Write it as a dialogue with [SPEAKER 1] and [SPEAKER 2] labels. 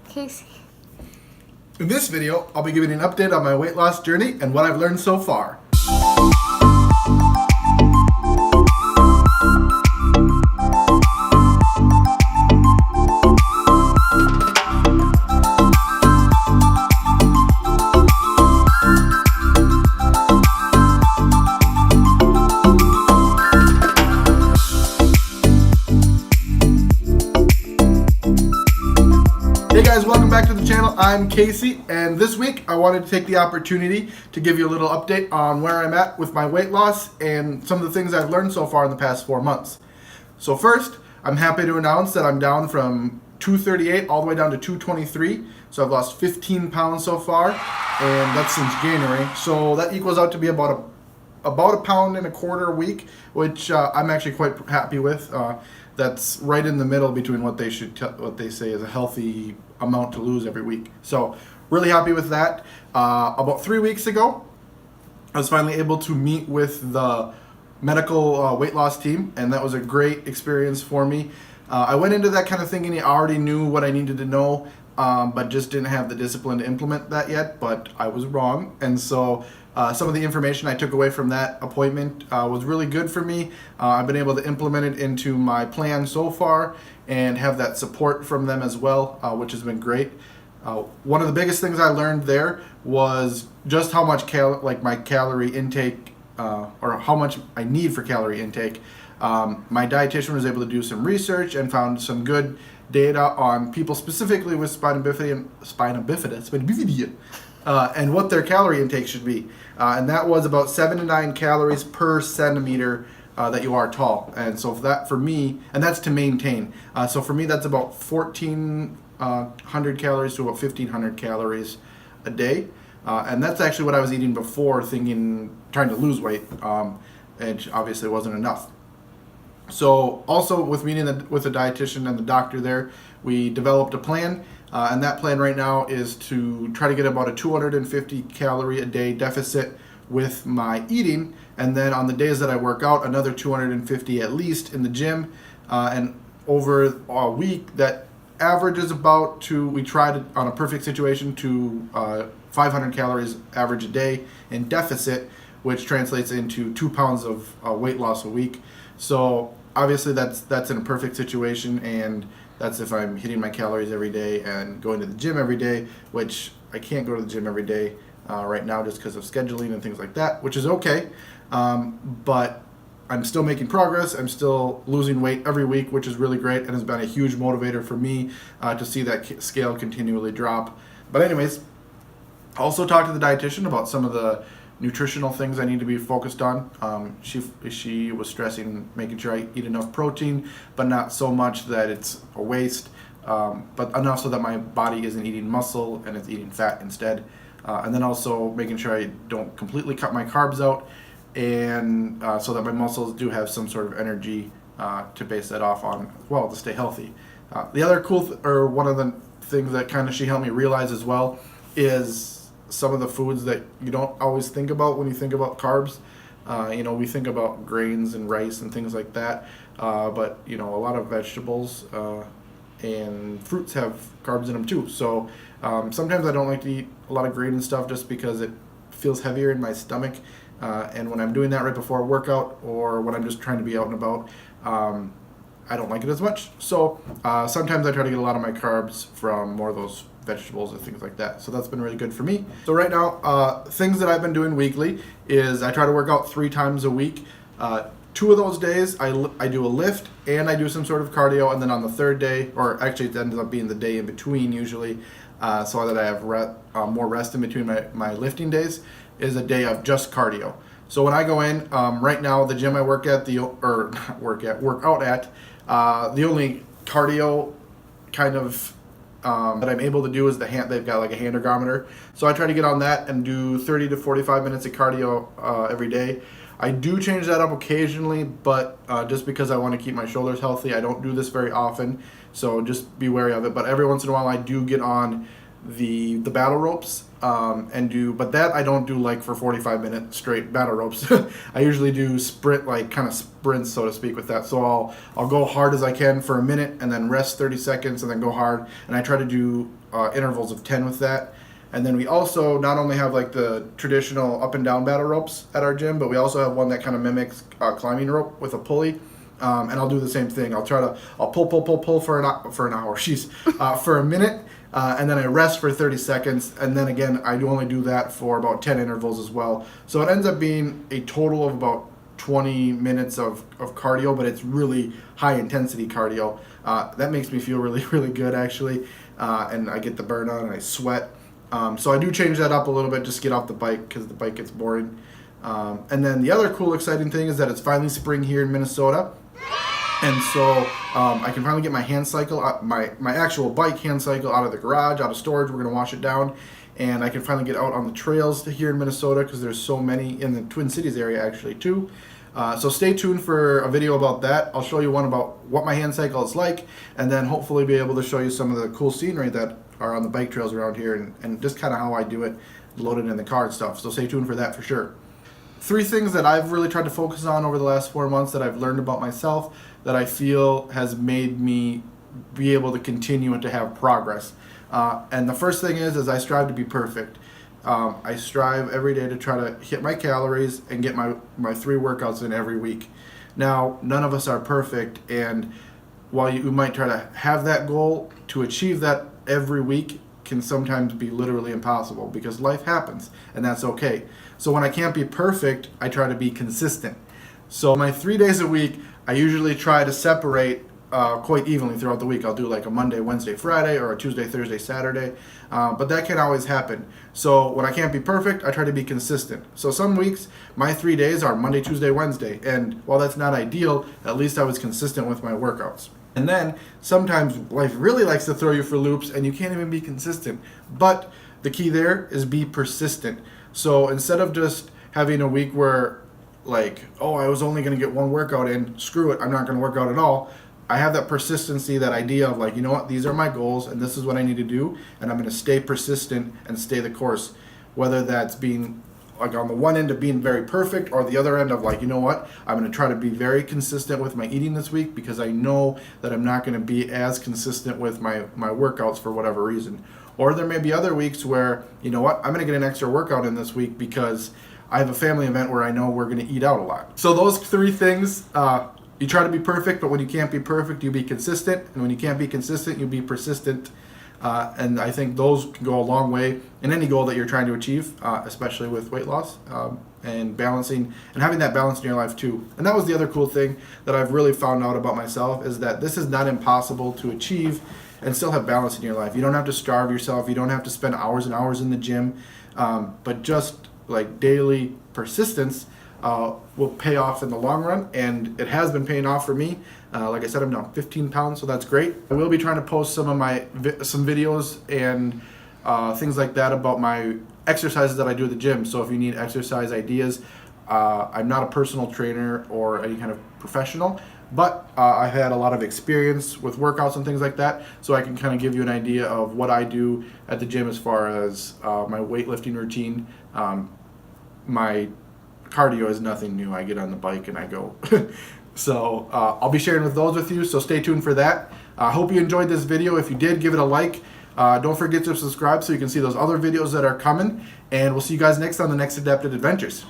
[SPEAKER 1] Casey.
[SPEAKER 2] In this video, I'll be giving an update on my weight loss journey and what I've learned so far. Hey guys, welcome back to the channel. I'm Casey, and this week I wanted to take the opportunity to give you a little update on where I'm at with my weight loss and some of the things I've learned so far in the past 4 months. So first, I'm happy to announce that I'm down from 238 all the way down to 223. So I've lost 15 pounds so far, and that's since January. So that equals out to be about a pound and a quarter a week, which I'm actually quite happy with. That's right in the middle between what they say is a healthy amount to lose every week. So really happy with that. About 3 weeks ago, I was finally able to meet with the medical weight loss team, and that was a great experience for me. I went into that kind of thinking I already knew what I needed to know, but just didn't have the discipline to implement that yet, but I was wrong. And so some of the information I took away from that appointment was really good for me. I've been able to implement it into my plan so far and have that support from them as well, which has been great. One of the biggest things I learned there was just how much my calorie intake, or how much I need for calorie intake. My dietitian was able to do some research and found some good data on people specifically with spina bifida, and what their calorie intake should be. And that was about 7 to 9 calories per centimeter that you are tall. And so for me, and that's to maintain. So for me, that's about 1,400 calories to about 1,500 calories a day. And that's actually what I was eating before trying to lose weight. And obviously it wasn't enough. So also with meeting with the dietitian and the doctor there, we developed a plan. And that plan right now is to try to get about a 250 calorie a day deficit with my eating, and then on the days that I work out, another 250 at least in the gym, and over a week that averages we tried on a perfect situation to 500 calories average a day in deficit, which translates into 2 pounds of weight loss a week. So obviously that's in a perfect situation, and that's if I'm hitting my calories every day and going to the gym every day, which I can't go to the gym every day right now just because of scheduling and things like that, which is okay. But I'm still making progress. I'm still losing weight every week, which is really great and has been a huge motivator for me to see that scale continually drop. But anyways, also talked to the dietitian about some of the nutritional things I need to be focused on. She was stressing making sure I eat enough protein, but not so much that it's a waste, but enough so that my body isn't eating muscle and it's eating fat instead. And then also making sure I don't completely cut my carbs out, and so that my muscles do have some sort of energy to base that off on, to stay healthy. The other one of the things that kind of she helped me realize as well is some of the foods that you don't always think about when you think about carbs. We think about grains and rice and things like that, but a lot of vegetables and fruits have carbs in them too. So sometimes I don't like to eat a lot of grain and stuff just because it feels heavier in my stomach, and when I'm doing that right before a workout or when I'm just trying to be out and about, I don't like it as much. So sometimes I try to get a lot of my carbs from more of those vegetables and things like that. So that's been really good for me. So right now, things that I've been doing weekly is I try to work out 3 times a week. 2 of those days I do a lift and I do some sort of cardio, and then on the 3rd day, or actually it ends up being the day in between usually, so that I have more rest in between my lifting days, is a day of just cardio. So when I go in, right now the gym I work out at, the only cardio kind of that I'm able to do is they've got like a hand ergometer. So I try to get on that and do 30 to 45 minutes of cardio every day. I do change that up occasionally, but just because I want to keep my shoulders healthy, I don't do this very often. So just be wary of it. But every once in a while I do get on the battle ropes but that I don't do like for 45-minute straight battle ropes. I usually do sprint, like kind of sprints, so to speak, with that. So I'll go hard as I can for a minute and then rest 30 seconds and then go hard, and I try to do intervals of 10 with that. And then we also not only have like the traditional up and down battle ropes at our gym, but we also have one that kind of mimics climbing rope with a pulley. And I'll do the same thing. I'll pull for an hour, for a minute, and then I rest for 30 seconds, and then again I only do that for about 10 intervals as well. So it ends up being a total of about 20 minutes of cardio, but it's really high intensity cardio. That makes me feel really, really good actually, and I get the burn on and I sweat. So I do change that up a little bit just to get off the bike because the bike gets boring. And then the other cool, exciting thing is that it's finally spring here in Minnesota. And so I can finally get my hand cycle, my actual bike hand cycle out of the garage, out of storage. We're going to wash it down. And I can finally get out on the trails here in Minnesota because there's so many in the Twin Cities area actually too. So stay tuned for a video about that. I'll show you one about what my hand cycle is like, and then hopefully be able to show you some of the cool scenery that are on the bike trails around here, and just kind of how I do it, loaded in the car and stuff. So stay tuned for that for sure. 3 things that I've really tried to focus on over the last 4 months that I've learned about myself that I feel has made me be able to continue and to have progress. And the first thing is I strive to be perfect. I strive every day to try to hit my calories and get my 3 workouts in every week. Now, none of us are perfect, and while you might try to have that goal, to achieve that every week can sometimes be literally impossible because life happens, and that's okay. So when I can't be perfect, I try to be consistent. So my 3 days a week, I usually try to separate quite evenly throughout the week. I'll do like a Monday, Wednesday, Friday, or a Tuesday, Thursday, Saturday, but that can't always happen. So when I can't be perfect, I try to be consistent. So some weeks, my 3 days are Monday, Tuesday, Wednesday, and while that's not ideal, at least I was consistent with my workouts. And then sometimes life really likes to throw you for loops and you can't even be consistent. But the key there is be persistent. So instead of just having a week where like, oh, I was only going to get 1 workout in, screw it, I'm not going to work out at all. I have that persistency, that idea of like, you know what, these are my goals and this is what I need to do, and I'm going to stay persistent and stay the course. Whether that's being like on the one end of being very perfect, or the other end of like, you know what, I'm going to try to be very consistent with my eating this week because I know that I'm not going to be as consistent with my workouts for whatever reason. Or there may be other weeks where, you know what, I'm going to get an extra workout in this week because I have a family event where I know we're going to eat out a lot. So those 3 things, you try to be perfect, but when you can't be perfect, you be consistent. And when you can't be consistent, you be persistent. And I think those can go a long way in any goal that you're trying to achieve, especially with weight loss and balancing and having that balance in your life too. And that was the other cool thing that I've really found out about myself, is that this is not impossible to achieve and still have balance in your life. You don't have to starve yourself. You don't have to spend hours and hours in the gym, but just like daily persistence will pay off in the long run, and it has been paying off for me. Like I said, I'm down 15 pounds, so that's great. I will be trying to post some of some videos and things like that about my exercises that I do at the gym. So if you need exercise ideas, I'm not a personal trainer or any kind of professional, but I've had a lot of experience with workouts and things like that, so I can kind of give you an idea of what I do at the gym as far as my weightlifting routine. My cardio is nothing new. I get on the bike and I go. So I'll be sharing those with you, so stay tuned for that. I hope you enjoyed this video. If you did, give it a like. Don't forget to subscribe so you can see those other videos that are coming, and we'll see you guys next on the next Adapted Adventures.